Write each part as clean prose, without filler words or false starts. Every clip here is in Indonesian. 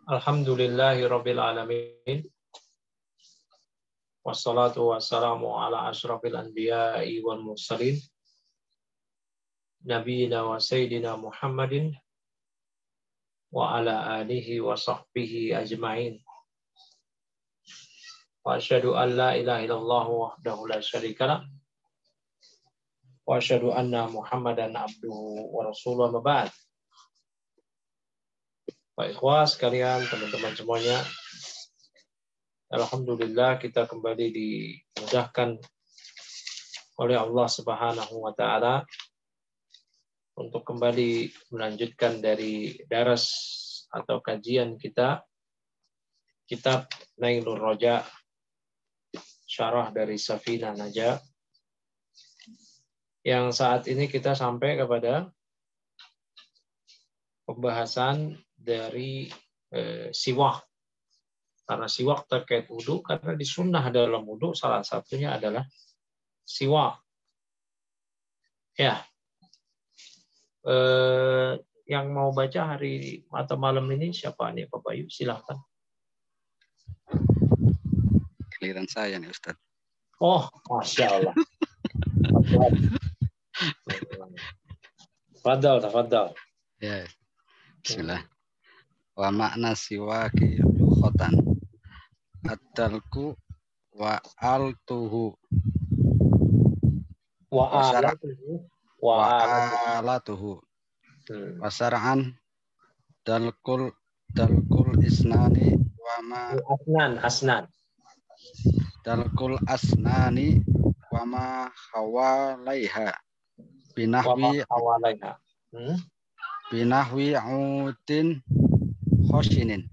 Alhamdulillahirabbil alamin. Wassalatu wassalamu ala asyrafil anbiya'i wal mursalin. Nabiyina wa sayyidina Muhammadin wa ala alihi wa sahbihi ajma'in. Wa asyhadu an la ilaha illallah wahdahu la syarikalah. Wa asyhadu anna Muhammadan abduhu wa rasuluhu, amma ba'd. Pak ikhwas sekalian, teman-teman semuanya, alhamdulillah kita kembali dimudahkan oleh Allah Subhanahu wa taala untuk kembali melanjutkan dari daras atau kajian kita kitab Nailur Raja, syarah dari Safinah Najah, yang saat ini kita sampai kepada pembahasan dari siwak. Karena siwak terkait wudu, karena di sunnah dalam wudu salah satunya adalah siwak. Ya, yang mau baca hari atau malam ini siapa nih, Pak Bayu? Silahkan. Giliran saya nih, Ustaz. Oh, Masya Allah. Tafadhal. Ya, bismillah. Wa makna siwaki lughatan adalku wa altuhu wa alatuhu wa syar'an dalkul isnani wa ma asnan dalkul asnani wa ma hawalaiha binahwi udin khoshinin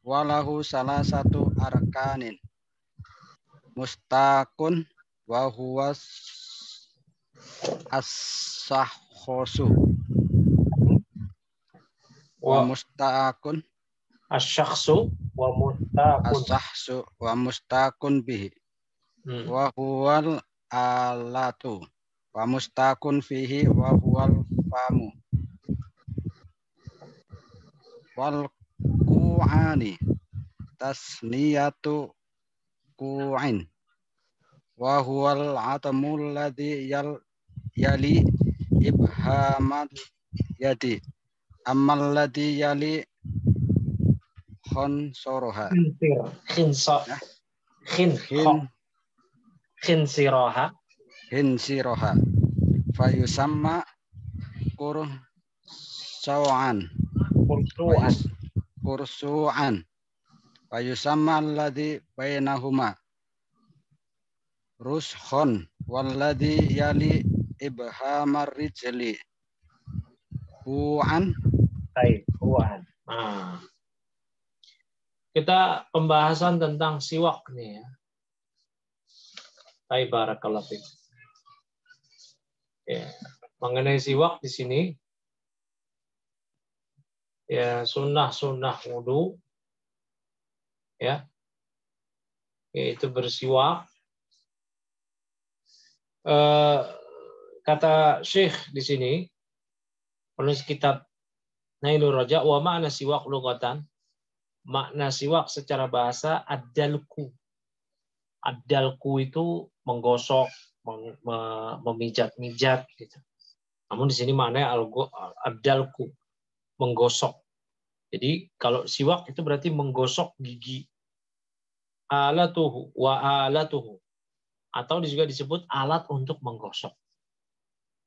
walahu salah satu arkanin mustakun wa huwa as-sahkhosu wa mustakun as-syakhsu wa mustakun bihi wa huwal alatu wa mustakun fihi wa huwal famu wal ku'ani tasniyatu ku'in wa huwal atamul ladhi yali ibhamal yadi ammal ladhi yali khonsoroha khinsiraha fayusamma kursu'an wa yusamma alladhi bainahuma rushon walladhi yali ibhamar rijli hu'an. Kita pembahasan tentang siwak nih ya. Barakallahu fiik. Ya, mengenai siwak di sini ya sunnah wudu ya, yaitu bersiwak. Kata Syekh di sini, penulis kitab Nailur Raja, wa makna siwak lughatan, makna siwak secara bahasa ad-dalku. Ad-dalku itu menggosok, memijat-mijat gitu. Namun di sini maknanya ad-dalku, menggosok. Jadi kalau siwak itu berarti menggosok gigi. Alatuhu wa alatuhu, atau juga disebut alat untuk menggosok.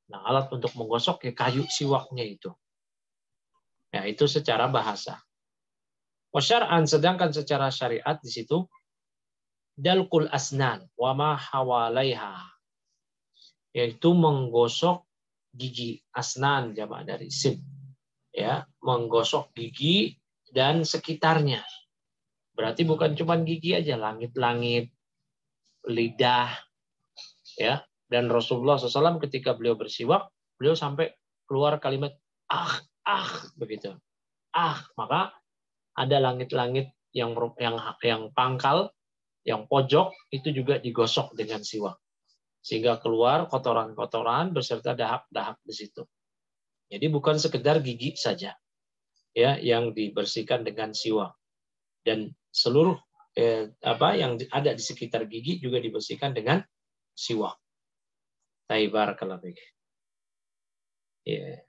Nah, alat untuk menggosok ya kayu siwaknya itu. Ya, itu secara bahasa. Wa syar'an, sedangkan secara syariat di situ dalkul asnan wa ma hawalaiha, yaitu menggosok gigi. Asnan jamak dari sin. Ya, menggosok gigi dan sekitarnya. Berarti bukan cuma gigi aja, langit-langit, lidah, ya. Dan Rasulullah SAW ketika beliau bersiwak, beliau sampai keluar kalimat begitu. Maka ada langit-langit yang pangkal, yang pojok itu juga digosok dengan siwak, sehingga keluar kotoran-kotoran beserta dahak-dahak di situ. Jadi bukan sekedar gigi saja. ya yang dibersihkan dengan siwak, dan seluruh yang ada di sekitar gigi juga dibersihkan dengan siwak. Barakallahu fiik. Ya.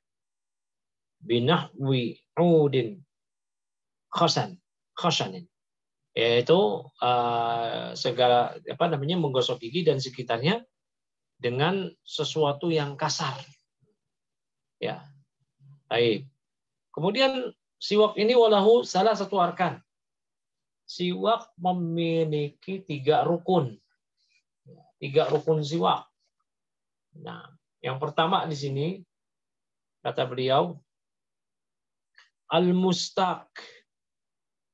Binahwi udin khasanin, yaitu segala menggosok gigi dan sekitarnya dengan sesuatu yang kasar. Ya. Baik. Kemudian siwak ini walahu salah satu arkan. Siwak memiliki 3 rukun. 3 rukun siwak. Nah, yang pertama di sini kata beliau al-mustaq.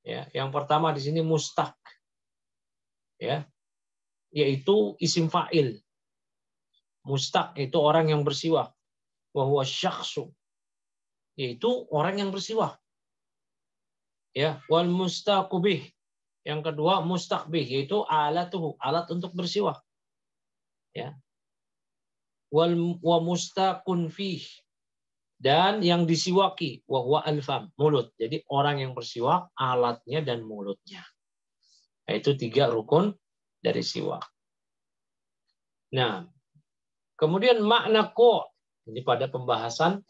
Ya, yang pertama di sini mustaq. Ya. Yaitu isim fa'il. Mustaq itu orang yang bersiwak. Wa huwa syakhsu. Yaitu orang yang bersiwak. Ya, wal mustaqu bih. Yang kedua mustaq bih, yaitu alatuhu, alat untuk bersiwak. Ya. Wa mustaqun fih, dan yang disiwaki wa huwa al-fam, mulut. Jadi orang yang bersiwak, alatnya dan mulutnya. Itu 3 rukun dari siwak. Nah, kemudian makna ko, ini pada pembahasan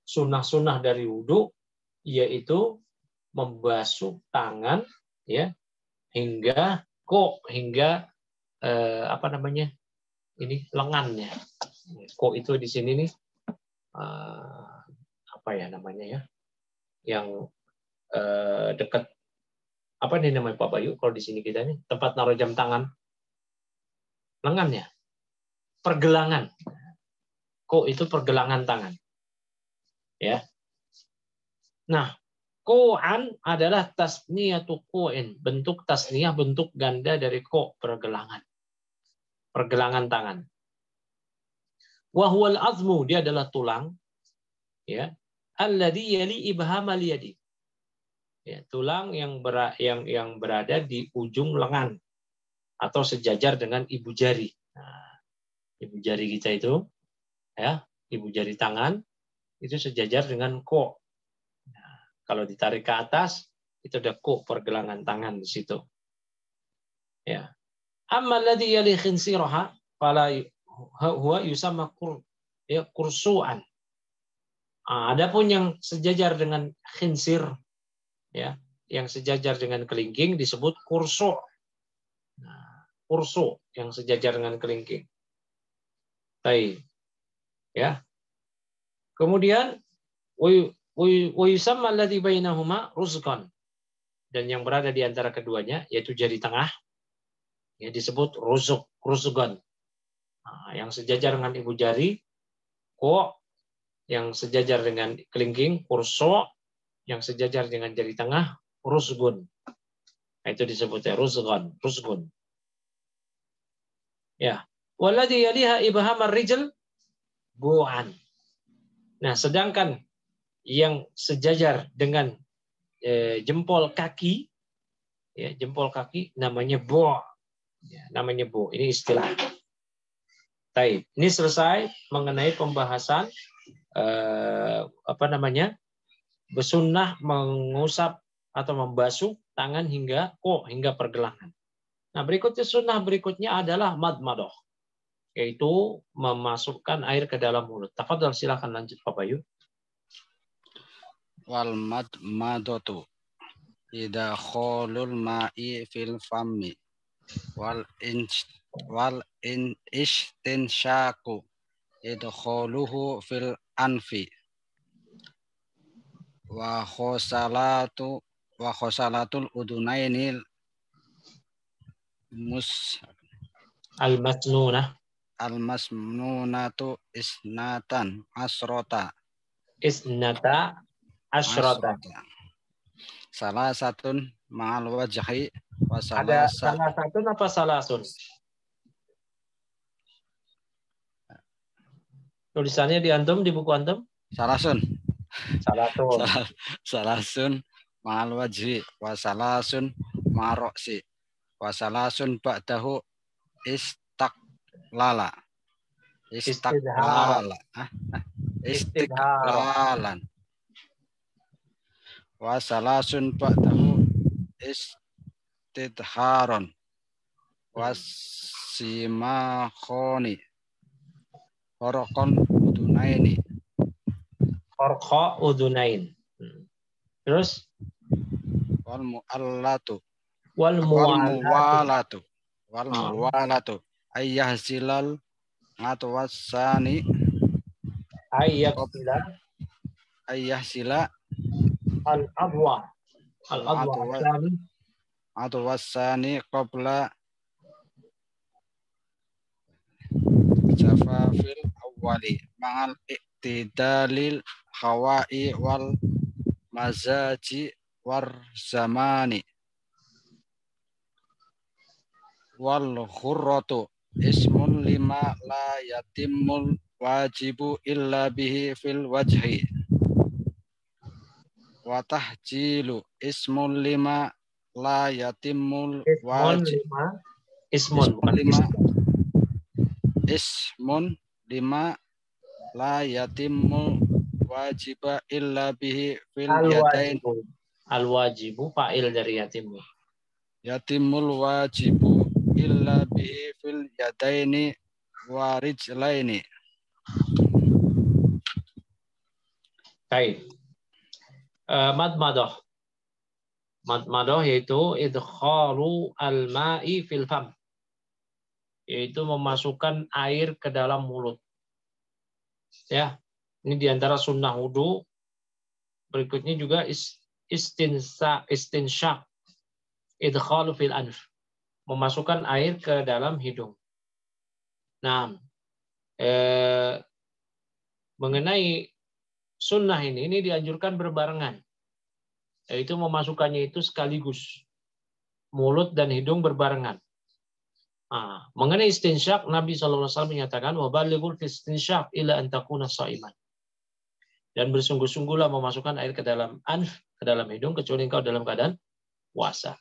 sunnah-sunnah dari wudu, yaitu membasuh tangan ya hingga ini lengannya. Ko itu di sini nih yang dekat apa nih namanya Pak Bayu kalau di sini kita nih tempat naruh jam tangan, lengannya, pergelangan. Ko itu pergelangan tangan. Ya. Nah, ko'an adalah tasniyatu ko'in, bentuk tasniyah, bentuk ganda dari ko, pergelangan. Pergelangan tangan. Wahwal azmu, dia adalah tulang, ya. Alladhi yali ibhamal yadi. Ya, tulang yang berada di ujung lengan atau sejajar dengan ibu jari. Nah, ibu jari kita itu, ya, ibu jari tangan itu sejajar dengan ko. Nah, kalau ditarik ke atas itu ada ko, pergelangan tangan di situ. Ya. Amma alladhi yali khinsiraha fala huwa yusamma kursu'an. Adapun yang sejajar dengan khinsir, ya, yang sejajar dengan kelingking disebut kursu. Nah, kursu yang sejajar dengan kelingking. Baik. Ya. Kemudian wa yusamma alladhi bainahuma ruzqan. Dan yang berada di antara keduanya yaitu jari tengah ya disebut ruzqan. Nah, yang sejajar dengan ibu jari ko, yang sejajar dengan kelingking kursu, yang sejajar dengan jari tengah rusgun. Nah, itu disebutnya rusgun. Ya. Walladhi yaliha ibhamar rijl bu'an. Nah, sedangkan yang sejajar dengan jempol kaki, ya, jempol kaki namanya bu'. Ya, namanya bu'. Ini istilah. Baik. Ini selesai mengenai pembahasan bersunnah mengusap atau membasuh tangan hingga pergelangan. Nah, berikutnya sunnah berikutnya adalah madmadah, yaitu memasukkan air ke dalam mulut. Tafadhal, silakan lanjut Pak Bayu. Wal madmadatu idkhulul ma'i fil fammi wal istinsyaku idkhuluhu fil anfi wa khosalatul udunainil al-masnunatu isnata asrota. Salah satun ma'al wajhi wa ada salah satu apa salasun? Tulisannya di antum, di buku antum? Salasun. Salatun. Salasun ma'al wajhi wa salasun ma'roksi wa salasun ba'dahu istiqlalan. wa salasun ba'dahu istidharon wasimakhoni horokon udunaini. Horqa udunain. Terus Wal mu'allatu. wal muwalatu. Wal muwalatu. Ayyahzilal ngatwassani. Ayyahzila. Al-adwa. Atwassani qabla jafafil awwali ma'al iktidalil hawa'i wal mazaji war zamani wal khurratu ismun lima la yatimul wajibu illa bihi fil wajhi wa tahjilu ismun lima la yatimul wajib ismun lima la yatimul wajiba illa bihi fil yadain. Al-wajibu fa'il dari yatimul. Yatimul wajibu illa bihi fil yadaini wa rijlaini. Baik. Madmadah. Madmadah yaitu idkhalu al-ma'i fil fam. Yaitu memasukkan air ke dalam mulut. Ya. Ini diantara sunnah wudu. Berikutnya juga istinsyaq. Idkhalu fil anf. Memasukkan air ke dalam hidung. Nah, mengenai sunnah ini dianjurkan berbarengan. Yaitu memasukkannya itu sekaligus. Mulut dan hidung berbarengan. Nah, mengenai istinsyaq, Nabi SAW menyatakan, وَبَلِّغُ الْإِسْتِنْشَاقِ إِلَّا أَنْ تَكُونَ صَائِمًا. Dan bersungguh-sungguhlah memasukkan air ke dalam anf, ke dalam hidung, kecuali engkau dalam keadaan puasa.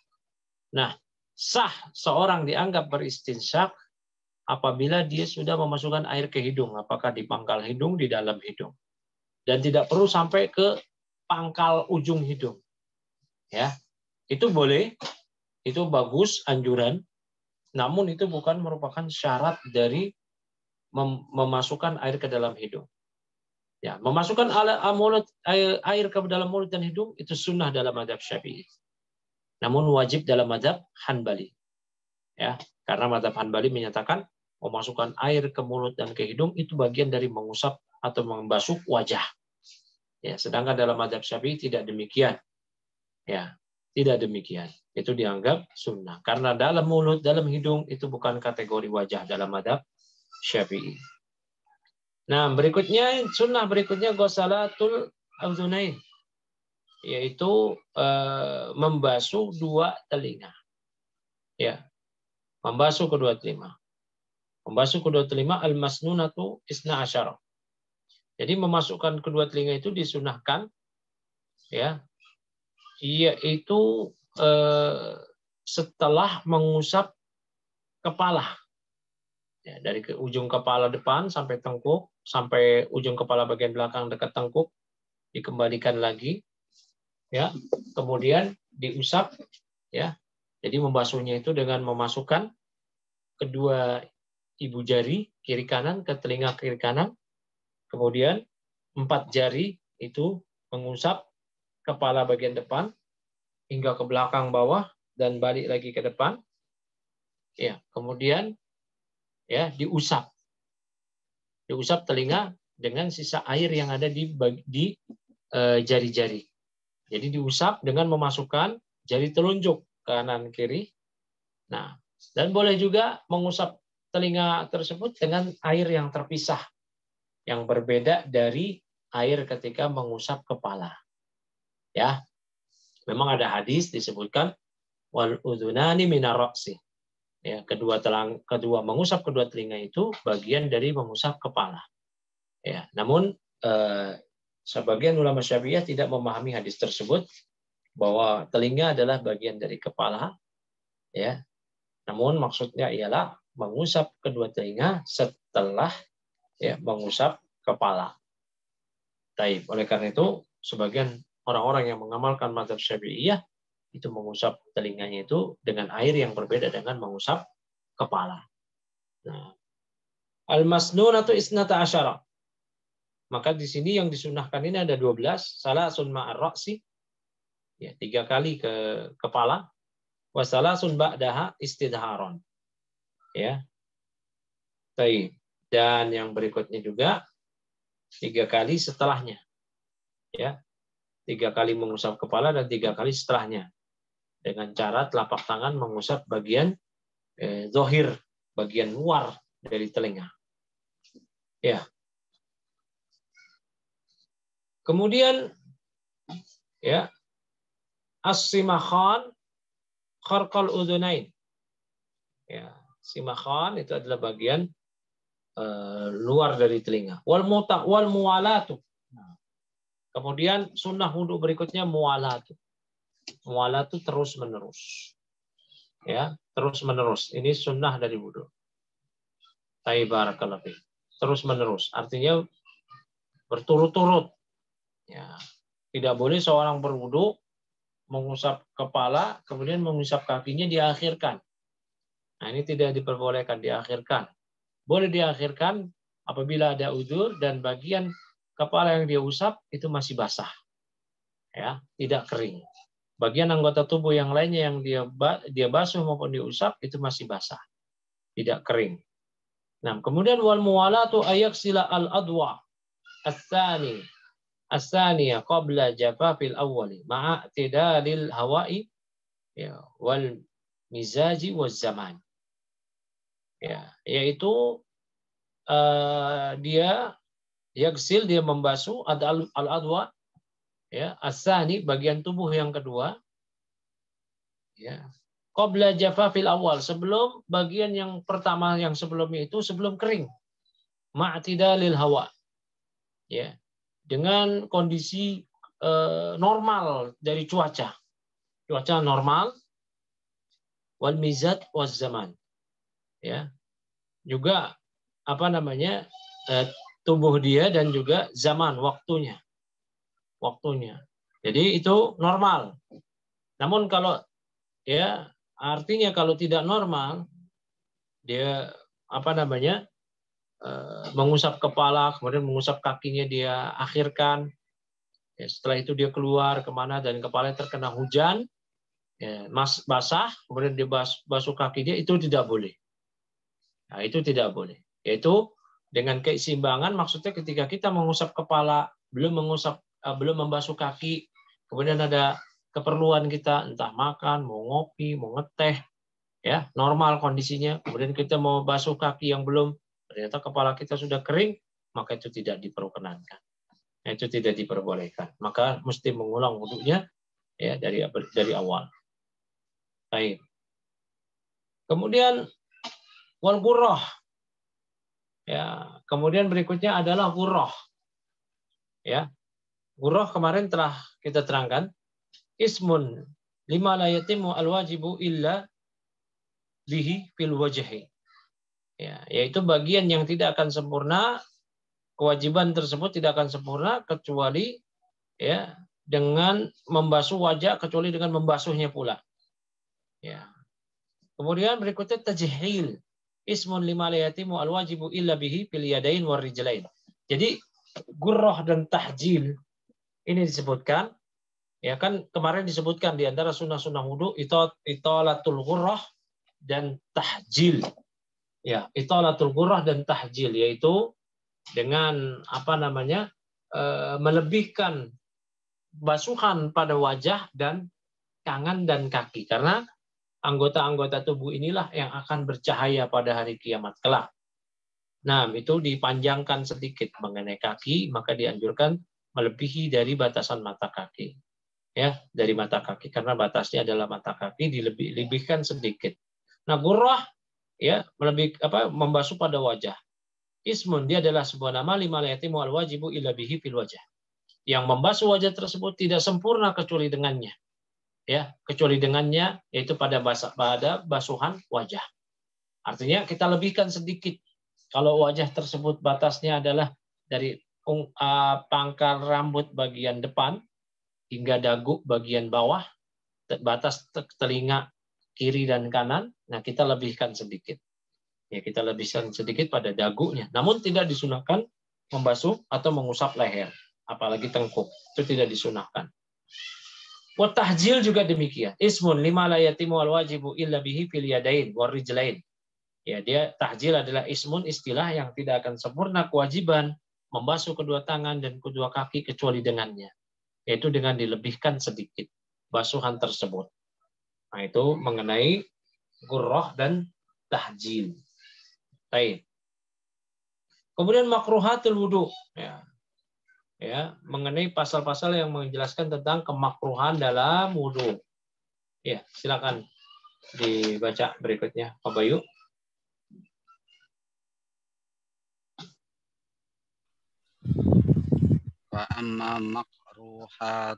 Nah, sah seorang dianggap beristinsyak apabila dia sudah memasukkan air ke hidung, apakah di pangkal hidung, di dalam hidung. Dan tidak perlu sampai ke pangkal ujung hidung. Ya. Itu boleh, itu bagus anjuran, namun itu bukan merupakan syarat dari memasukkan air ke dalam hidung. Ya, memasukkan air ke dalam mulut dan hidung itu sunnah dalam mazhab Syafi'i. Namun wajib dalam mazhab Hanbali. Ya, karena mazhab Hanbali menyatakan memasukkan air ke mulut dan ke hidung itu bagian dari mengusap atau membasuh wajah. Ya, sedangkan dalam mazhab Syafi'i tidak demikian. Ya, tidak demikian. Itu dianggap sunnah. Karena dalam mulut, dalam hidung itu bukan kategori wajah dalam mazhab Syafi'i. Nah, berikutnya sunnah berikutnya ghusalatul udzunain, yaitu membasuh dua telinga. Ya. Membasuh kedua telinga. Membasuh kedua telinga al-masnunatu isna asyara. Jadi memasukkan kedua telinga itu disunahkan, ya, yaitu setelah mengusap kepala. Ya, dari ke ujung kepala depan sampai tengkuk, sampai ujung kepala bagian belakang dekat tengkuk, dikembalikan lagi, ya, kemudian diusap, ya. Jadi membasuhnya itu dengan memasukkan kedua ibu jari kiri kanan ke telinga kiri kanan, kemudian 4 jari itu mengusap kepala bagian depan hingga ke belakang bawah dan balik lagi ke depan. Ya, kemudian ya diusap telinga dengan sisa air yang ada di jari-jari. Jadi diusap dengan memasukkan jari telunjuk kanan kiri. Nah, dan boleh juga mengusap telinga tersebut dengan air yang terpisah, yang berbeda dari air ketika mengusap kepala. Ya, memang ada hadis disebutkan wal udhunani minar ra'si. Ya, kedua mengusap kedua telinga itu bagian dari mengusap kepala. Ya, namun sebagian ulama Syafi'iyah tidak memahami hadis tersebut bahwa telinga adalah bagian dari kepala. Ya, namun maksudnya ialah mengusap kedua telinga setelah ya mengusap kepala. Taib. Oleh karena itu sebagian orang-orang yang mengamalkan mazhab Syafi'iyah itu mengusap telinganya itu dengan air yang berbeda dengan mengusap kepala. Nah, al-masnunatu isnata asyara. Maka di sini yang disunahkan ini ada 12, salasun ma'ar ra'si, ya 3 kali ke kepala, wa salasun ba'daha istidharon. Ya. Baik. Dan yang berikutnya juga 3 kali setelahnya. Ya. 3 kali mengusap kepala dan 3 kali setelahnya. Dengan cara telapak tangan mengusap bagian zohir, bagian luar dari telinga. Ya. Kemudian ya, as-simakhan kharqal udhunain. Ya, simakhan itu adalah bagian luar dari telinga. Wal muwalatu. Kemudian sunnah wudhu berikutnya muwalatu. Muwalatu terus menerus. Ya, terus menerus. Ini sunnah dari wudhu. Barakallahu fiik. Terus menerus. Artinya berturut-turut. Ya, tidak boleh seorang berwudhu mengusap kepala, kemudian mengusap kakinya diakhirkan. Nah, ini tidak diperbolehkan diakhirkan. Boleh diakhirkan apabila ada udzur dan bagian kepala yang dia usap itu masih basah. Ya, tidak kering. Bagian anggota tubuh yang lainnya yang dia basuh maupun diusap itu masih basah. Tidak kering. Nah, kemudian wal muwalatu ayaksila al-adwa as-tsani as-tsaniya qabla jafafil awwali ma'a i'tidalil hawa'i ya wal mizaji waz zaman. Ya, yaitu dia yaksil, dia membasuh al-adwa ya, as-tsani bagian tubuh yang kedua ya. Qabla jafafil awal, sebelum bagian yang pertama yang sebelumnya itu sebelum kering. Ma'tidalil hawa. Ya. Dengan kondisi normal dari cuaca. Cuaca normal wal mizat waz zaman. Ya. Juga apa namanya? Tubuh dia dan juga zaman waktunya. Waktunya. Jadi itu normal. Namun kalau ya artinya kalau tidak normal, dia apa namanya mengusap kepala, kemudian mengusap kakinya dia akhirkan. Ya, setelah itu dia keluar kemana dan kepalanya terkena hujan, ya, basah, kemudian dia basuh kakinya, itu tidak boleh. Nah, itu tidak boleh. Yaitu dengan keseimbangan, maksudnya ketika kita mengusap kepala, belum membasuh kaki, kemudian ada keperluan kita entah makan, mau ngopi, mau ngeteh, ya normal kondisinya. Kemudian kita mau basuh kaki yang belum, ternyata kepala kita sudah kering, maka itu tidak diperkenankan. Itu tidak diperbolehkan. Maka mesti mengulang wudunya ya dari awal. Baik. Kemudian wal ghurrah. Ya, kemudian berikutnya adalah ghurrah. Ya. Ghurrah kemarin telah kita terangkan. Ismun lima la yatimu al-wajibu illa bihi fil wajhi. Ya, yaitu bagian yang tidak akan sempurna, kewajiban tersebut tidak akan sempurna kecuali ya dengan membasuh wajah, kecuali dengan membasuhnya pula. Ya. Kemudian berikutnya tajhil. Ismun lima la yatimu al-wajibu illa bihi fil yadain war rijlain. Jadi ghurrah dan tahjil ini disebutkan. Ya kan kemarin disebutkan di antara sunnah-sunnah wudu italatul ghurrah dan tahjil. Ya, italatul ghurrah dan tahjil yaitu dengan apa namanya? Melebihkan basuhan pada wajah dan tangan dan kaki karena anggota-anggota tubuh inilah yang akan bercahaya pada hari kiamat kelak. Nah, itu dipanjangkan sedikit mengenai kaki, maka dianjurkan melebihi dari batasan mata kaki. Ya, dari mata kaki karena batasnya adalah mata kaki dilebihkan sedikit. Nah, ghurrah ya membasuh pada wajah. Ismun dia adalah sebuah nama lima la yatimu al wajibu illa bihi fil wajah. Yang membasuh wajah tersebut tidak sempurna kecuali dengannya. Ya, kecuali dengannya yaitu pada basuhan wajah. Artinya kita lebihkan sedikit. Kalau wajah tersebut batasnya adalah dari pangkal rambut bagian depan hingga dagu bagian bawah, batas telinga kiri dan kanan. Nah, kita lebihkan sedikit. Ya, kita lebihkan sedikit pada dagunya. Namun tidak disunahkan membasuh atau mengusap leher, apalagi tengkuk. Itu tidak disunahkan. Wa tahjil juga demikian. Ismun lima la yatimu wal wajibu illa bihi fil yadain war rijlain. Ya, dia tahjil adalah ismun, istilah yang tidak akan sempurna kewajiban membasuh kedua tangan dan kedua kaki kecuali dengannya, yaitu dengan dilebihkan sedikit basuhan tersebut. Nah, itu mengenai gurrah dan tahjil. Baik. Kemudian makruhatul wudu. Ya, mengenai pasal-pasal yang menjelaskan tentang kemakruhan dalam wudu. Ya, silakan dibaca berikutnya, Pak Bayu. Wa amma makruhatuhu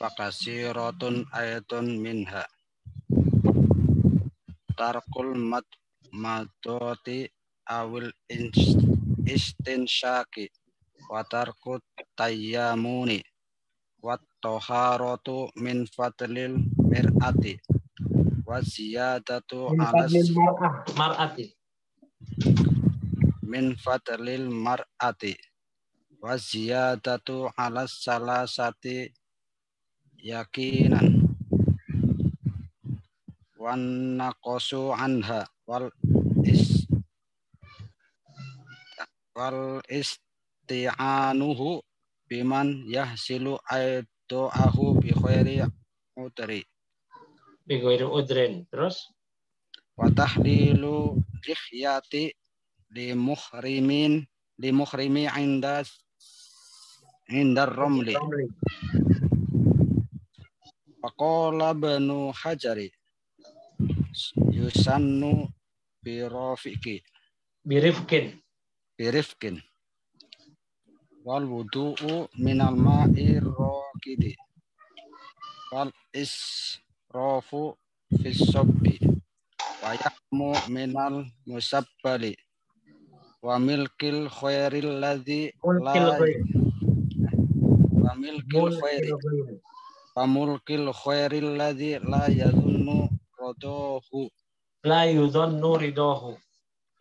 fa kasiratun ayatun minha tarkul madoti awil istinsyaki wa tarkut tayyamuni wa toharatu min fadlil mir'ati wa ziyadatu alas mar'ati min fadlil mar'ati wa ziyadatu alas salasati yakinan wan naqasu anha wal isti'anuhu biman yahsilu aido'ahu bi khairi udri bi khairi udrin. Terus wa tahlilu lihyati li muhrimi inda ramli. Faqala Ibnu Hajari yusannu birifkin wal wudu'u minal ma'ir raqidi wal israfu fis sabbi wa yahmu minal musabbali wa milkil khairil ladzi la wa milkil khairi wa mulkil khairil ladzi la yadhunnu ridahu la yudhannu ridahu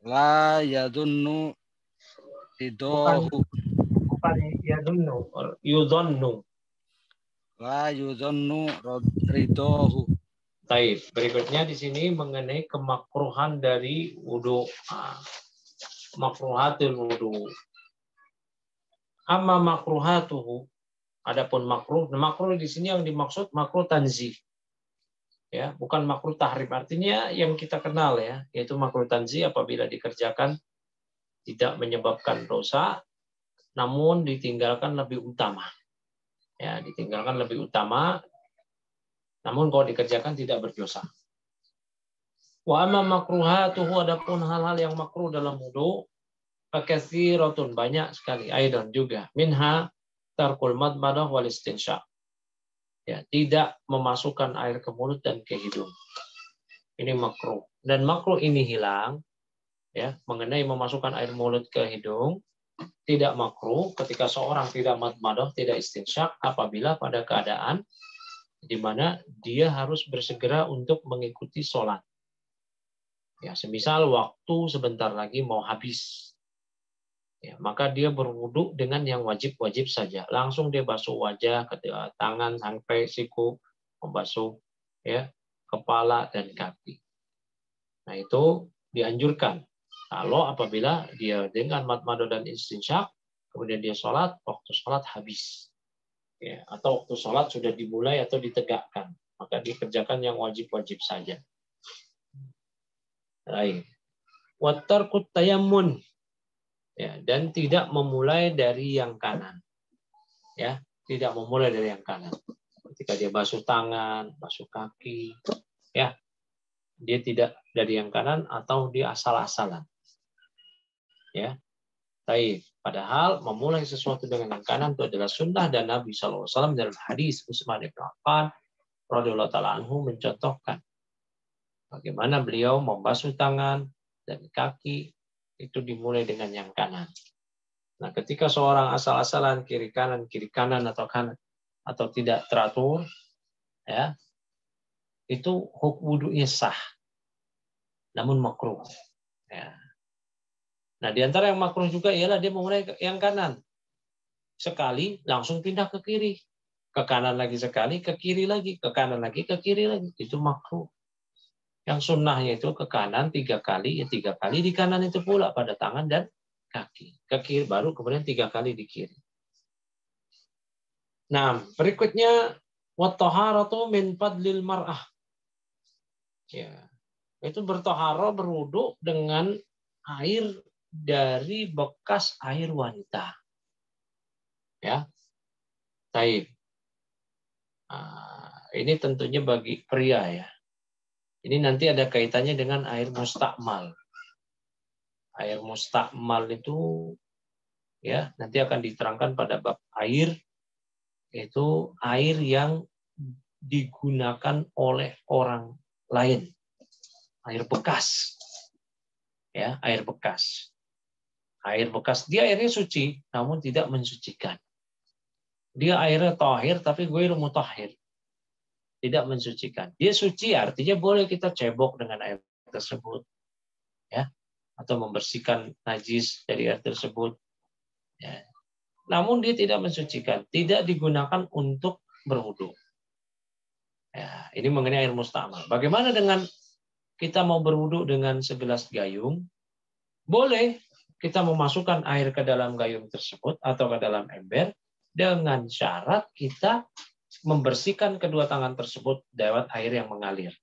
la yadhunnu ridahu bukan yudhannu la yudhannu ridahu. Baik, berikutnya di sini mengenai kemakruhan dari wudu. Makruhatul wudu. Amma makruhatuhu, adapun makruh di sini yang dimaksud makruh tanzih. Ya, bukan makruh tahrim. Artinya yang kita kenal ya, yaitu makruh tanzih apabila dikerjakan tidak menyebabkan dosa, namun ditinggalkan lebih utama. Ya, ditinggalkan lebih utama, namun kalau dikerjakan tidak berdosa. Wa amma makruhatuhu, adapun hal-hal yang makruh dalam wudu, fakatsiratun, banyak sekali. Aidan juga minha tarkul madmadah wal istinsyaq. Ya, tidak memasukkan air ke mulut dan ke hidung. Ini makruh. Dan makruh ini hilang ya, mengenai memasukkan air mulut ke hidung, tidak makruh ketika seorang tidak madmadah, tidak istinsyaq apabila pada keadaan di mana dia harus bersegera untuk mengikuti sholat. Ya, semisal waktu sebentar lagi mau habis. Ya, maka dia berwudu dengan yang wajib-wajib saja. Langsung dia basuh wajah, tangan sampai siku, membasuh ya kepala dan kaki. Nah, itu dianjurkan. Kalau apabila dia dengan madmadah dan istinsyaq, kemudian dia sholat, waktu sholat habis. Ya, atau waktu sholat sudah dimulai atau ditegakkan, maka dikerjakan yang wajib-wajib saja. Baik. Wa tarkut tayammun. Ya, dan tidak memulai dari yang kanan. Ya, tidak memulai dari yang kanan. Ketika dia basuh tangan, basuh kaki, ya, dia tidak dari yang kanan atau dia asal-asalan. Ya, baik. Padahal memulai sesuatu dengan yang kanan itu adalah sunnah, dan Nabi SAW dalam hadis Utsman bin Affan radhiyallahu taala anhu mencontohkan bagaimana beliau membasuh tangan dan kaki itu dimulai dengan yang kanan. Nah, ketika seorang asal-asalan kiri kanan atau tidak teratur, ya, itu wudunya sah, namun makruh. Ya. Nah, di antara yang makruh juga ialah dia memulai yang kanan. Sekali langsung pindah ke kiri. Ke kanan lagi sekali, ke kiri lagi, ke kanan lagi, ke kiri lagi. Itu makruh. Yang sunnahnya itu ke kanan 3 kali, ya 3 kali di kanan itu pula pada tangan dan kaki. Ke kiri baru kemudian 3 kali di kiri. Nah, berikutnya wat-taharatu min fadlil mar'ah. Ya. Itu bertoharo berwudu dengan air dari bekas air wanita. Ya. Taib. Nah, ini tentunya bagi pria ya. Ini nanti ada kaitannya dengan air mustakmal. Air mustakmal itu ya nanti akan diterangkan pada bab air, itu air yang digunakan oleh orang lain, air bekas, ya air bekas, dia airnya suci namun tidak mensucikan, dia airnya tahir tapi ghairu mutahhir, tidak mensucikan. Dia suci artinya boleh kita cebok dengan air tersebut, ya, atau membersihkan najis dari air tersebut. Ya. Namun dia tidak mensucikan, tidak digunakan untuk berwudu. Ya, ini mengenai air mustamal. Bagaimana dengan kita mau berwudu dengan segelas gayung? Boleh kita memasukkan air ke dalam gayung tersebut atau ke dalam ember dengan syarat kita membersihkan kedua tangan tersebut lewat air yang mengalir.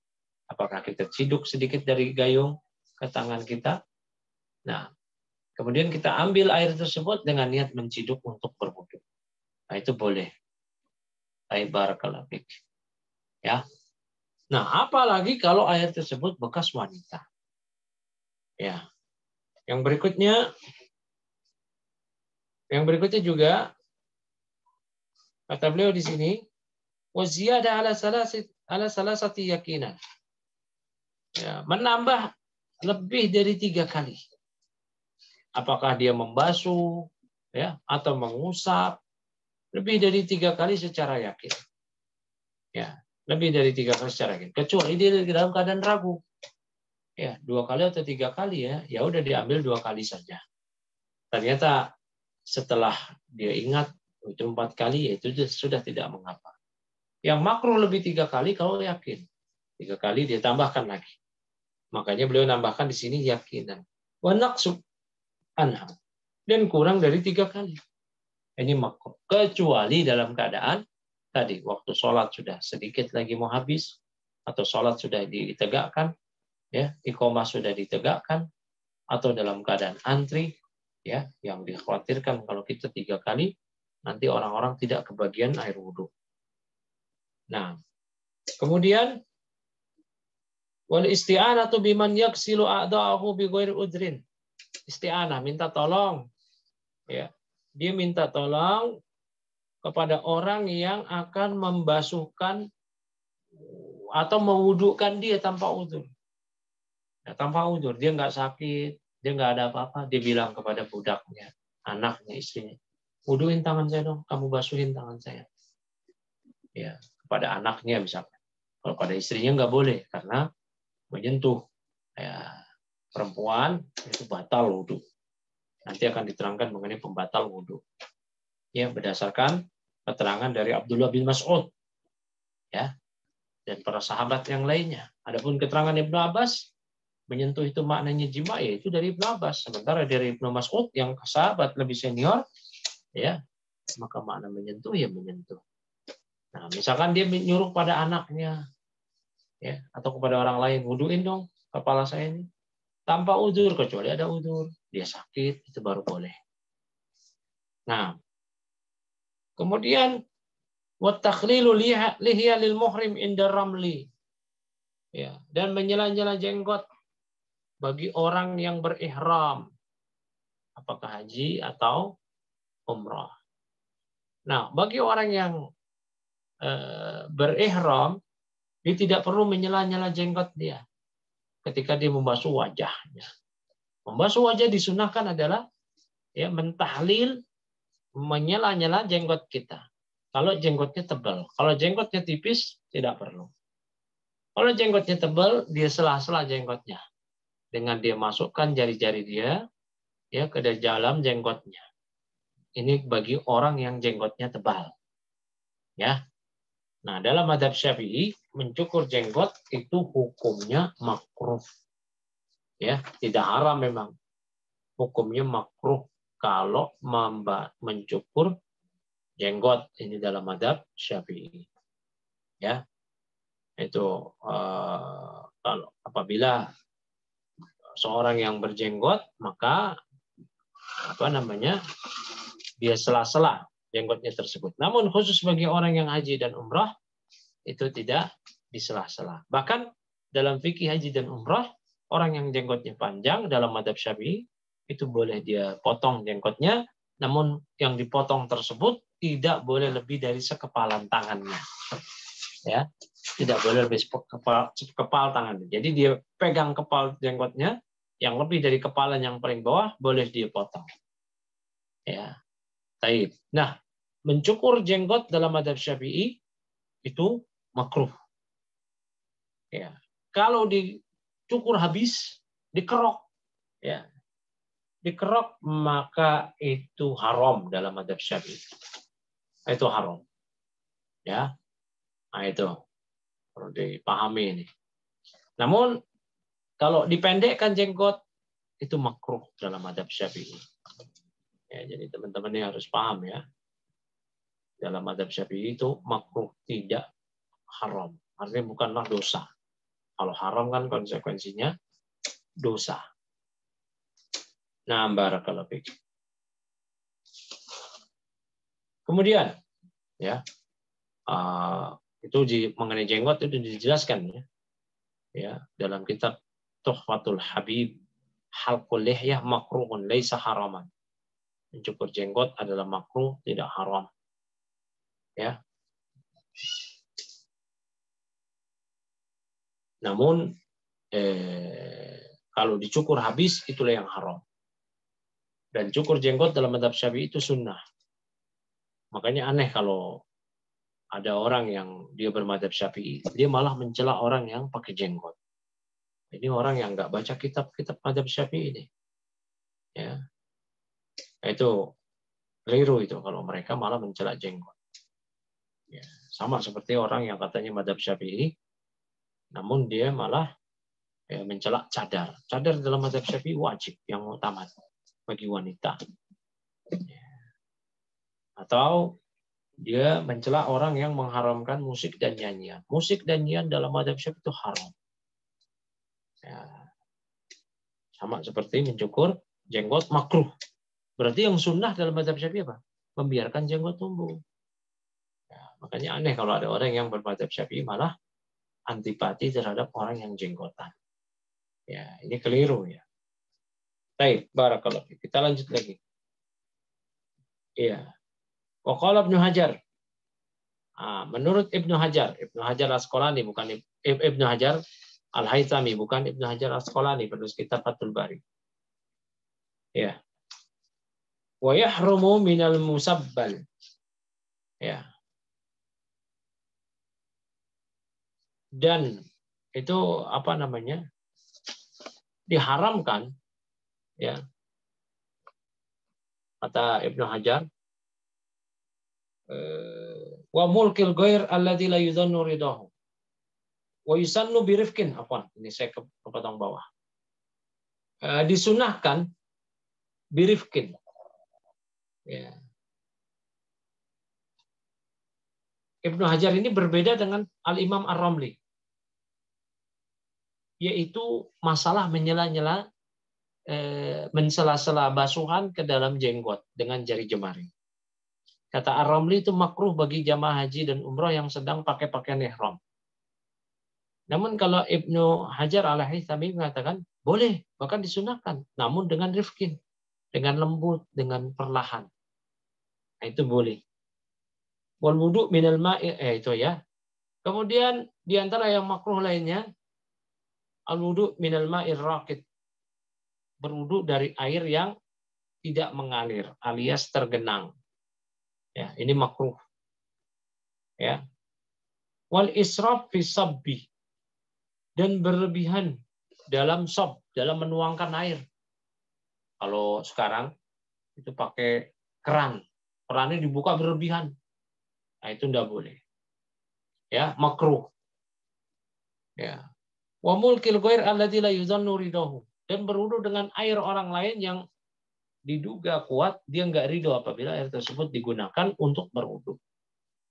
Apakah kita ciduk sedikit dari gayung ke tangan kita? Nah, kemudian kita ambil air tersebut dengan niat menciduk untuk berwudu. Nah, itu boleh. Barakallahu fik. Ya. Nah, apalagi kalau air tersebut bekas wanita. Ya. Yang berikutnya juga kata beliau di sini, wa ziyada ala salasati yakinan. Ya, menambah lebih dari 3 kali. Apakah dia membasuh, ya, atau mengusap, lebih dari 3 kali secara yakin. Ya, lebih dari 3 kali secara yakin. Kecuali dia dalam keadaan ragu. Ya, 2 kali atau 3 kali ya, ya udah diambil 2 kali saja. Ternyata setelah dia ingat itu 4 kali, ya itu sudah tidak mengapa. Yang makruh lebih 3 kali kalau yakin. 3 kali dia tambahkan lagi. Makanya beliau nambahkan di sini yakinan. Wa naqsu anha. Dan kurang dari 3 kali. Ini makruh. Kecuali dalam keadaan tadi waktu sholat sudah sedikit lagi mau habis atau sholat sudah ditegakkan, ya, iqamah sudah ditegakkan, atau dalam keadaan antri, ya, yang dikhawatirkan kalau kita 3 kali nanti orang-orang tidak kebagian air wudhu. Nah, kemudian wal isti'anatu biman yaksilu a'da'ahu bi ghairi udrin. Isti'anah, minta tolong. Ya. Dia minta tolong kepada orang yang akan membasuhkan atau mewudukan dia tanpa udzur. Ya, tanpa udzur, dia nggak sakit, dia nggak ada apa-apa, dia bilang kepada budaknya, anaknya, istrinya, wuduin tangan saya dong, kamu basuhin tangan saya. Ya, kepada anaknya misalkan. Kalau pada istrinya nggak boleh karena menyentuh ya, perempuan itu batal wudhu. Nanti akan diterangkan mengenai pembatal wudhu. Ya, berdasarkan keterangan dari Abdullah bin Mas'ud, ya, dan para sahabat yang lainnya. Adapun keterangan Ibnu Abbas, menyentuh itu maknanya jima, ya itu dari Ibnu Abbas. Sementara dari Ibnu Mas'ud yang sahabat lebih senior, ya, maka makna menyentuh ya menyentuh. Nah, misalkan dia menyuruh pada anaknya, ya, atau kepada orang lain, wuduin dong kepala saya ini, tanpa udzur, kecuali ada udzur, dia sakit, itu baru boleh. Nah, kemudian wattakhlilu lihya lil muhrim inda ramli. Ya, dan menyela-nyela jenggot bagi orang yang berihram, apakah haji atau umrah. Nah, bagi orang yang berihram, dia tidak perlu menyela-nyela jenggot dia ketika dia membasuh wajahnya. Membasuh wajah disunahkan adalah ya mentahlil, menyela-nyela jenggot kita. Kalau jenggotnya tebal, kalau jenggotnya tipis tidak perlu. Kalau jenggotnya tebal, dia sela-sela jenggotnya dengan dia masukkan jari-jari dia ya ke dalam jenggotnya. Ini bagi orang yang jenggotnya tebal. Ya. Nah, dalam mazhab Syafi'i mencukur jenggot itu hukumnya makruh. Ya, tidak haram memang. Hukumnya makruh kalau mencukur jenggot, ini dalam mazhab Syafi'i. Ya. Itu kalau apabila seorang yang berjenggot, maka dia sela-sela jenggotnya tersebut. Namun khusus bagi orang yang haji dan umrah itu tidak disela-sela. Bahkan dalam fikih haji dan umrah, orang yang jenggotnya panjang dalam mazhab Syafi'i itu boleh dia potong jenggotnya, namun yang dipotong tersebut tidak boleh lebih dari sekepalan tangannya. Ya, tidak boleh lebih kepal tangannya. Jadi dia pegang kepal jenggotnya, yang lebih dari kepala yang paling bawah boleh dia potong. Ya, taib. Nah, mencukur jenggot dalam mazhab Syafi'i itu makruh. Ya, kalau dicukur habis, dikerok, ya, dikerok maka itu haram dalam mazhab Syafi'i. Itu haram. Ya, nah itu perlu dipahami ini. Namun kalau dipendekkan jenggot itu makruh dalam mazhab Syafi'i. Ya, jadi teman-teman ini harus paham ya. Dalam mazhab Syafi'i itu makruh, tidak haram. Artinya bukanlah dosa. Kalau haram kan konsekuensinya dosa. Nah, barakallahu fiik. Kemudian ya itu mengenai jenggot itu dijelaskan ya dalam kitab Tuhfatul Habib, halqul lihyah makruhun laisa haraman. Mencukur jenggot adalah makruh, tidak haram. Ya. Namun kalau dicukur habis itulah yang haram. Dan cukur jenggot dalam mazhab Syafi'i itu sunnah. Makanya aneh kalau ada orang yang dia bermadzhab Syafi'i, dia malah mencela orang yang pakai jenggot. Ini orang yang nggak baca kitab-kitab mazhab Syafi'i ini. Ya. Itu keliru itu kalau mereka malah mencela jenggot. Ya. Sama seperti orang yang katanya mazhab Syafi'i, namun dia malah mencela cadar. Cadar dalam mazhab Syafi'i wajib, yang utama bagi wanita. Ya. Atau dia mencela orang yang mengharamkan musik dan nyanyian. Musik dan nyanyian dalam mazhab Syafi'i itu haram. Ya. Sama seperti mencukur jenggot makruh. Berarti yang sunnah dalam mazhab Syafi'i apa? Membiarkan jenggot tumbuh. Ya, makanya aneh kalau ada orang yang bermadzhab Syafi'i malah antipati terhadap orang yang jenggotan. Ya, ini keliru ya. Baik, barakallahu fiik. Kita lanjut lagi. Iya. Wa qala Ibnu Hajar. Menurut Ibnu Hajar Asqalani, bukan Ibnu Hajar Al-Haytami, bukan Ibnu Hajar Asqalani, penulis kitab Fathul Bari. Ya. Wa yahrumu minal musabbal. Ya. Dan itu diharamkan ya. Kata Ibnu Hajar, wa mulkil ghair alladzi la yudhannu ridahu wa yusannu birifkin. Ini saya kepotong bawah. Disunahkan birifkin. Ya. Ibnu Hajar ini berbeda dengan Al-Imam Ar-Ramli, yaitu masalah menyela-nyela mensela-sela basuhan ke dalam jenggot dengan jari jemari. Kata Ar-Ramli itu makruh bagi jamaah haji dan umroh yang sedang pakai pakaian ihram. Namun kalau Ibnu Hajar Al-Haytami mengatakan boleh, bahkan disunahkan, namun dengan rifkin, dengan lembut, dengan perlahan. Nah, itu boleh. Wal wudu minal ma'i, itu ya. Kemudian di antara yang makruh lainnya, al wudu minal ma'ir raqid. Berwudu dari air yang tidak mengalir alias tergenang. Ya, ini makruh. Ya. Wal israf fi sabbi, dan berlebihan dalam sob, dalam menuangkan air. Kalau sekarang itu pakai kerannya dibuka berlebihan. Nah, itu enggak boleh. Ya, makruh. Ya. Wa mulkil ghair alladzi la yuzannu ridahu, dan berwudu dengan air orang lain yang diduga kuat dia enggak ridho apabila air tersebut digunakan untuk berwudu.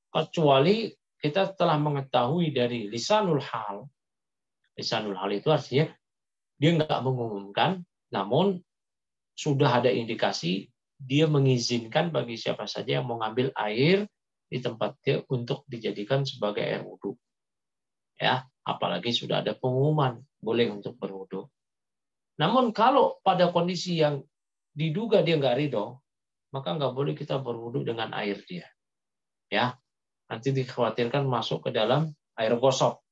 Kecuali kita telah mengetahui dari lisanul hal. Lisanul hal itu artinya dia enggak mengumumkan, namun sudah ada indikasi dia mengizinkan bagi siapa saja yang mau ngambil air di tempat dia untuk dijadikan sebagai air wudhu. Ya, apalagi sudah ada pengumuman boleh untuk berwudhu. Namun kalau pada kondisi yang diduga dia nggak ridho, maka nggak boleh kita berwudhu dengan air dia. Ya, nanti dikhawatirkan masuk ke dalam air gosok,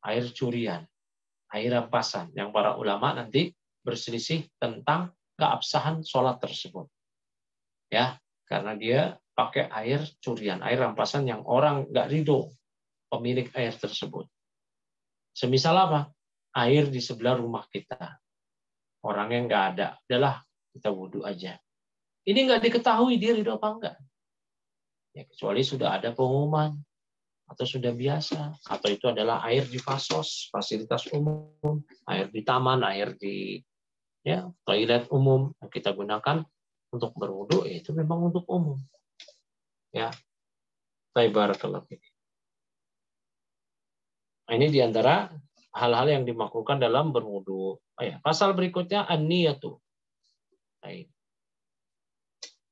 air curian, air rampasan, yang para ulama nanti berselisih tentang keabsahan sholat tersebut. Ya, karena dia pakai air curian, air rampasan yang orang nggak ridho pemilik air tersebut. Semisal apa? Air di sebelah rumah kita. Orangnya nggak ada. Udahlah, kita wudhu aja. Ini nggak diketahui dia ridho apa enggak. Ya, kecuali sudah ada pengumuman. Atau sudah biasa. Atau itu adalah air di fasos, fasilitas umum. Air di taman, air di toilet umum. Yang kita gunakan untuk berwudhu, itu memang untuk umum. Ya. Barakallahu fiik. Ini diantara hal-hal yang dimakruhkan dalam berwudu. Pasal berikutnya an-niyatu.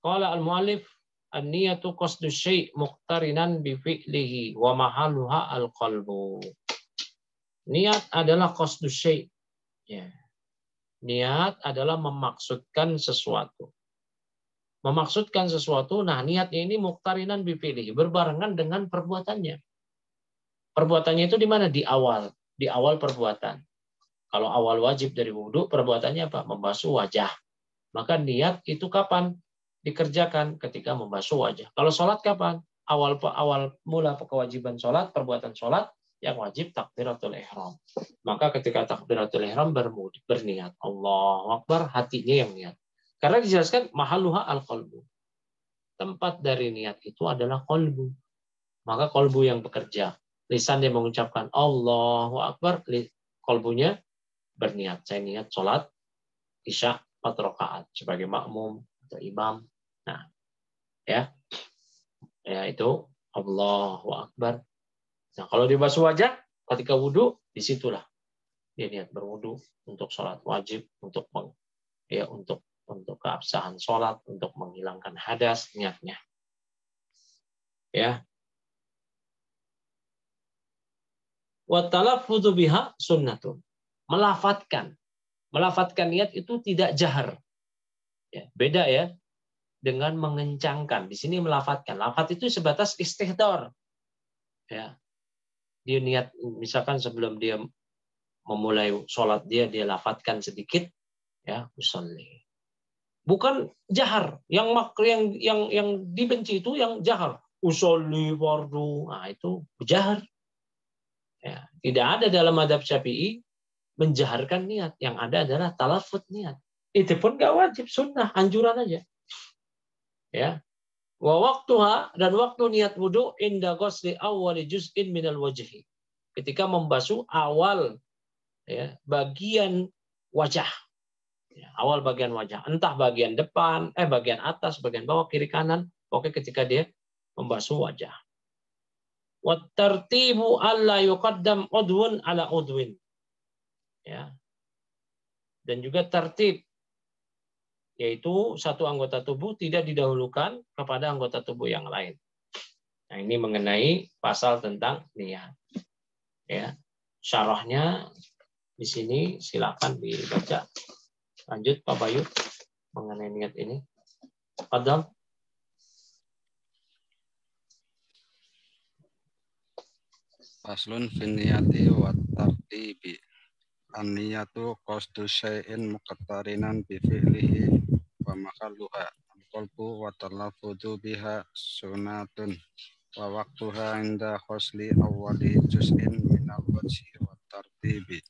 Qala al-mu'allif an-niyatu qasdu syai' muqtarinan bi fi'lihi wa mahalluha al-qalbu. Niat adalah qasdu syai'. Ya. Niat adalah memaksudkan sesuatu. Memaksudkan sesuatu, nah niatnya ini muqtarinan bi fi'lihi, berbarengan dengan perbuatannya. Perbuatannya itu di mana? Di awal perbuatan. Kalau awal wajib dari wudhu, perbuatannya apa? Membasuh wajah. Maka niat itu kapan dikerjakan? Ketika membasuh wajah. Kalau sholat kapan? Awal mula kewajiban sholat, perbuatan sholat yang wajib takbiratul ihram. Maka ketika takbiratul ihram berniat. Allahu Akbar, hatinya yang niat. Karena dijelaskan mahalluha al-qalbu. Tempat dari niat itu adalah qalbu. Maka qalbu yang bekerja. Lisan dia mengucapkan Allahu Akbar, qalbunya berniat. Saya niat sholat isya 4 rakaat sebagai makmum atau imam. Nah, ya itu Allahu Akbar. Nah, kalau dia basuh wajah ketika wudhu, disitulah dia niat berwudhu untuk sholat wajib, untuk keabsahan sholat, untuk menghilangkan hadas niatnya. Ya. Wa talaffudzu biha sunnatun. Melafatkan niat itu tidak jahar. Ya, beda ya dengan mengencangkan. Di sini melafatkan. Lafat itu sebatas istihdar. Ya. Dia niat, misalkan sebelum dia memulai sholat dia lafatkan sedikit, ya, usolli. Bukan jahar. Yang dibenci itu yang jahar. Usolli fardu. Nah, itu jahar. Ya, tidak ada dalam mazhab Syafi'i menjaharkan niat. Yang ada adalah talaffuz niat. Itu pun nggak wajib, sunnah, anjuran aja. Ya. Wa waktuha, dan waktu niat wudu inda ghusli awwali juz'in minal wajhi. Ketika membasuh awal bagian wajah. Ya, awal bagian wajah. Entah bagian depan, bagian atas, bagian bawah, kiri kanan. Pokoknya ketika dia membasuh wajah. Wa tartibu alla yuqaddam udwun ala udwin. Ya. Dan juga tertib, yaitu satu anggota tubuh tidak didahulukan kepada anggota tubuh yang lain. Nah, ini mengenai pasal tentang niat. Ya. Syarahnya di sini silakan dibaca. Lanjut Pak Bayu mengenai niat ini. Fadhal. Faslun fin niyati wa tartibi. An-niyatu qasdu syai'in muqtarinan bi fi'lihi wa mahalluha al-qalbu wa talaffudu biha sunnatun wa waqtuha inda khosli awwali juz'in minal wajhi wa tartibi.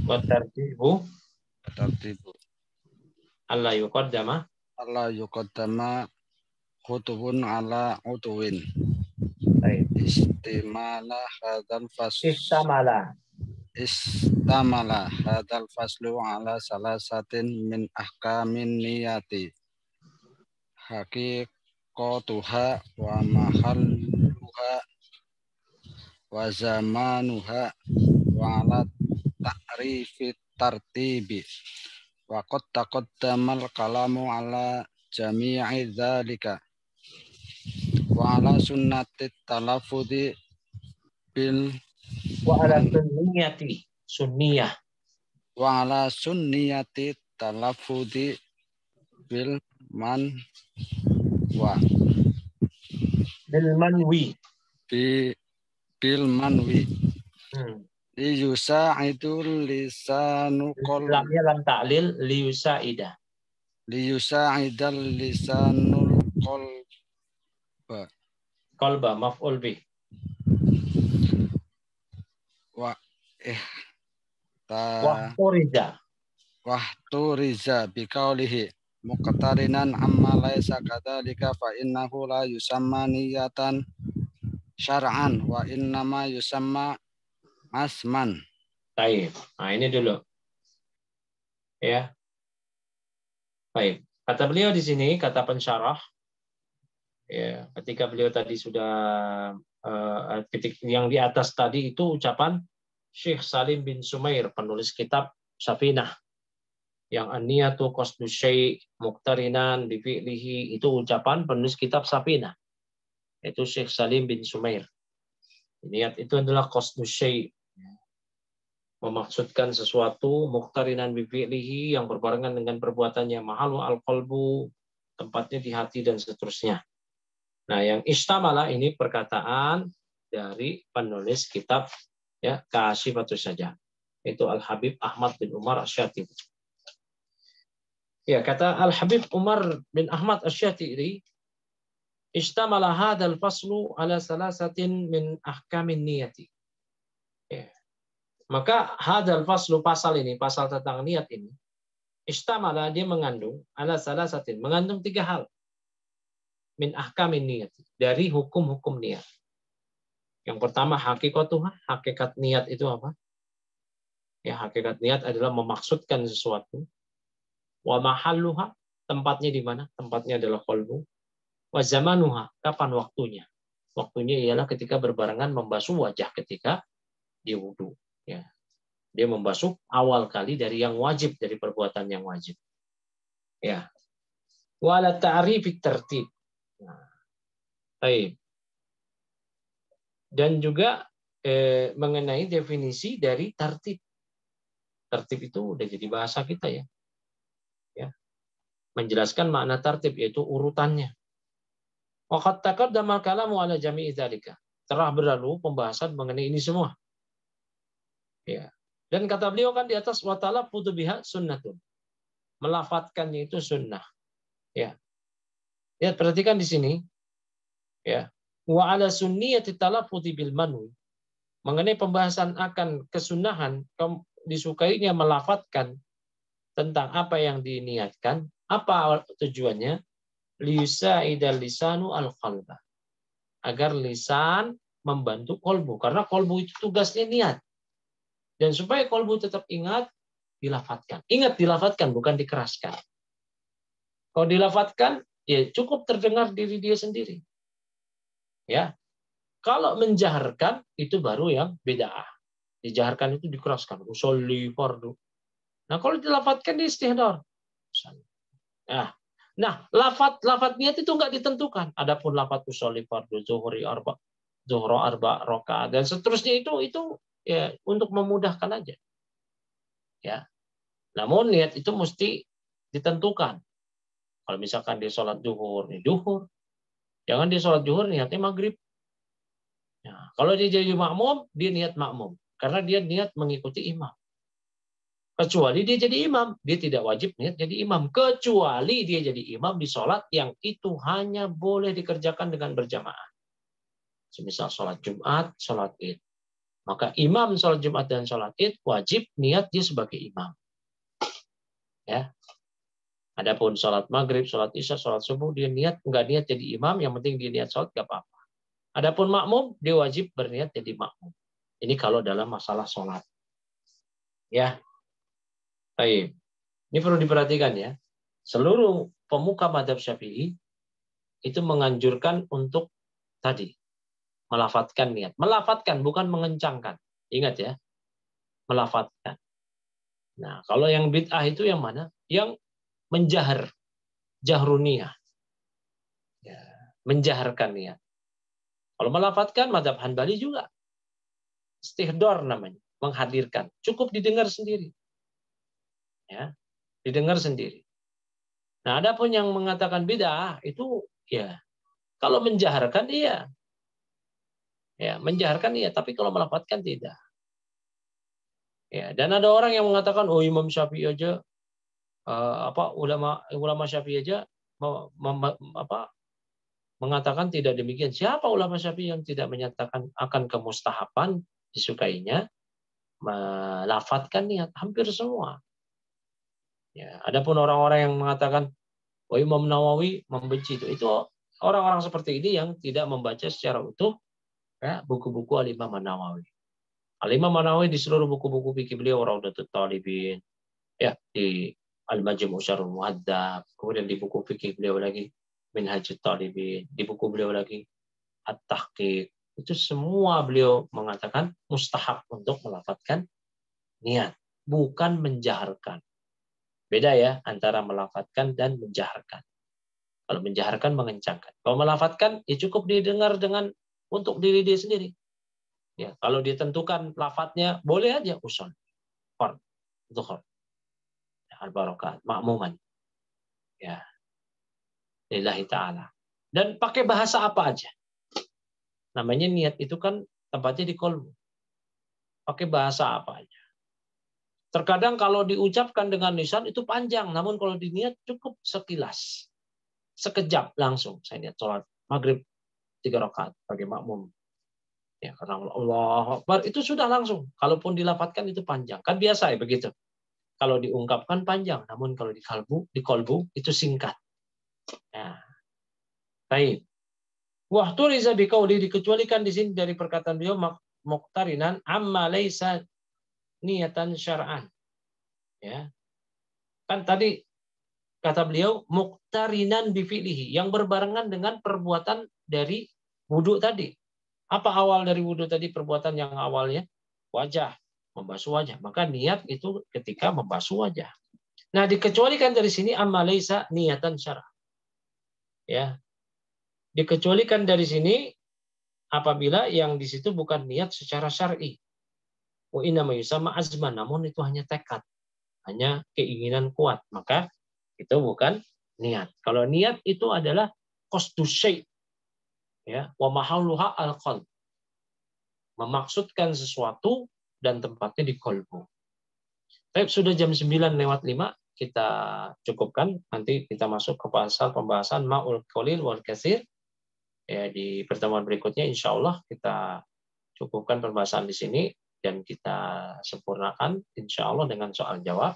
Wa tartibu Tartibu. alla yuqaddama Allah yuqaddama khutubun ala utuwin. baik. Istimala hadal faslu ala salasatin min ahkamin niyati haqiqatuha wa mahalluha wa zamanuha wa ala ta'rifit tartibi wa qad taqaddamal kalamu ala jami'i dzalika wa ala sunnati talaffudi bil Wa ala sunniyah wa ala sunniyati talaffudi bil man wa bil manwi. Bil manwi liyusa'idul lisanu Lamnya lam ta'lil liyusa'ida. Liyusa'idal lisanul Qalba maf'ul bih. Wahturiza biqaulihi muqtarinan amma laisa kadzalika fa innahu la yusamma niyatan syar'an wa innama yusamma asman. Baik. Nah, ini dulu. Ya. Baik. Kata beliau di sini, kata pensyarah, ya, ketika beliau tadi sudah yang di atas tadi itu ucapan Syekh Salim bin Sumair, penulis kitab Safinah, yang an-niyatu qasdu syai' muqtarinan bi fi'lihi, itu ucapan penulis kitab Safinah, itu Syekh Salim bin Sumair. Niat itu adalah qasdu syai', memaksudkan sesuatu, muqtarinan bi fi'lihi, yang berbarengan dengan perbuatannya, mahalu al-qalbu, tempatnya di hati, dan seterusnya. Nah, yang istamala ini perkataan dari penulis kitab, ya, Kasyifatus Saja, itu Al-Habib Ahmad bin Umar Asy-Syatiri. Ya, kata Al-Habib Umar bin Ahmad Asy-Syatiri, istamala hadzal faslu ala salasatin min ahkamin niyati. Ya. Maka hadzal faslu, pasal ini, pasal tentang niat ini, istamala, dia mengandung ala salasatin, mengandung 3 hal. Min ahkamin niyat, dari hukum-hukum niat. Yang pertama hakikatuha, hakikat niat itu apa? Ya, hakikat niat adalah memaksudkan sesuatu. Wa mahalluha, tempatnya di mana? Tempatnya adalah qalbu. Wa zamanuha, kapan waktunya? Waktunya ialah ketika berbarengan membasuh wajah ketika dia wudu. Ya. Dia membasuh awal kali dari yang wajib, dari perbuatan yang wajib. Ya. Wa la ta'rifit tertib. Nah, baik. Dan juga mengenai definisi dari tartib. Tartib itu udah jadi bahasa kita, ya. Ya. Menjelaskan makna tartib, yaitu urutannya. Wa qad taqaddama al-kalamu ala jami'i dzalika. Telah berlalu pembahasan mengenai ini semua. Ya. Dan kata beliau kan di atas, wa talaffudu biha sunnatun. Melafatkannya itu sunnah. Ya. Lihat, perhatikan di sini, ya. Wa ala sunniyati talaffudzi bil manwi. Mengenai pembahasan akan kesunahan disukainya melafatkan tentang apa yang diniatkan, apa tujuannya? Liyusa'idal lisanu al-qalba. Agar lisan membantu kolbu, karena kolbu itu tugasnya niat. Dan supaya kolbu tetap ingat, dilafatkan. Ingat, dilafatkan, bukan dikeraskan. Kalau dilafatkan, ya cukup terdengar diri dia sendiri. Ya, kalau menjaharkan itu baru yang bid'ah. Dijaharkan itu dikeraskan. Usolli fardu. Nah, kalau dilafatkan di istihdar. Nah, lafat niat itu enggak ditentukan. Adapun lafat usolli fardu zuhri arba rakaat dan seterusnya itu ya untuk memudahkan aja. Ya. Namun niat itu mesti ditentukan. Kalau misalkan di sholat duhur, nih duhur. Jangan di sholat duhur niatnya maghrib. Nah, kalau dia jadi makmum, dia niat makmum. Karena dia niat mengikuti imam. Kecuali dia jadi imam. Dia tidak wajib niat jadi imam. Kecuali dia jadi imam di sholat yang itu hanya boleh dikerjakan dengan berjamaah. Semisal sholat Jumat, sholat Id. Maka imam sholat Jumat dan sholat Id wajib niat dia sebagai imam. Ya. Adapun sholat maghrib, sholat isya, sholat subuh, dia niat, nggak niat jadi imam, yang penting dia niat sholat, nggak apa-apa. Adapun makmum, dia wajib berniat jadi makmum. Ini kalau dalam masalah sholat. Ya. Baik. Ini perlu diperhatikan ya. Seluruh pemuka mazhab Syafi'i itu menganjurkan untuk tadi melafadzkan niat. Melafadzkan bukan mengencangkan. Ingat ya. Melafadzkan. Nah, kalau yang bid'ah itu yang mana? Yang menjahar, jahruniyah. Ya, menjaharkan niat. Kalau melafadzkan mazhab Hanbali juga istihdor namanya, menghadirkan. Cukup didengar sendiri. Ya, didengar sendiri. Nah, adapun yang mengatakan bid'ah itu ya kalau menjaharkan iya. Ya, menjaharkan iya, tapi kalau melafadzkan tidak. Ya, dan ada orang yang mengatakan oh Imam Syafi'i aja ulama Syafi'i aja mengatakan tidak demikian. Siapa ulama Syafi'i yang tidak menyatakan akan kemustahaban disukainya melafadzkan niat? Hampir semua. Ya, adapun orang-orang yang mengatakan oh Imam Nawawi membenci itu orang-orang seperti ini yang tidak membaca secara utuh ya, buku-buku Al-Imam Nawawi. Al-Imam Nawawi di seluruh buku-buku fikih beliau Raudatul Talibin, ya di Al-Majmu' Syarhul Muhadzab, kemudian di buku fikih beliau lagi Minhajut Talibin, di buku beliau lagi At-Tahqiq. Itu semua beliau mengatakan mustahab untuk melafadzkan niat, bukan menjaharkan. Beda ya antara melafadzkan dan menjaharkan. Kalau menjaharkan mengencangkan. Kalau melafadzkan ya cukup didengar dengan untuk diri dia sendiri. Ya, kalau ditentukan lafadznya boleh aja usul. Qor, zuhur. Al-barakat, makmuman. Ya. Lillahi ta'ala. Dan pakai bahasa apa aja. Namanya niat itu kan tempatnya di qalbu. Pakai bahasa apa aja. Terkadang kalau diucapkan dengan lisan itu panjang, namun kalau diniat cukup sekilas. Sekejap langsung. Saya niat sholat maghrib 3 rakaat bagi makmum. Ya, karena Allah Akbar itu sudah langsung. Kalaupun dilafadzkan itu panjang. Kan biasa ya begitu. Kalau diungkapkan panjang, namun kalau di qalbu itu singkat. Ya. Baik. Waktu riza biqauli dikecualikan di sini dari perkataan beliau muqtarinan amma laisa niatan syar'an. Ya. Kan tadi kata beliau muqtarinan bi fi'lihi yang berbarengan dengan perbuatan dari wudu tadi. Apa awal dari wudu tadi perbuatan yang awalnya? Wajah, membasuh wajah. Maka niat itu ketika membasuh wajah. Nah, dikecualikan dari sini amma laisa niatan syar'an. Ya. Dikecualikan dari sini apabila yang di situ bukan niat secara syar'i. Wa inna ma yusamma azman, namun itu hanya tekad, hanya keinginan kuat, maka itu bukan niat. Kalau niat itu adalah qasdus syai', ya, wa mahalluha al-qalb. Memaksudkan sesuatu dan tempatnya di qalbu. Baik, sudah jam 9:05, kita cukupkan. Nanti kita masuk ke pasal pembahasan ma'ul qalil wal katsir. Ya, di pertemuan berikutnya insya Allah kita cukupkan pembahasan di sini dan kita sempurnakan insya Allah dengan soal jawab.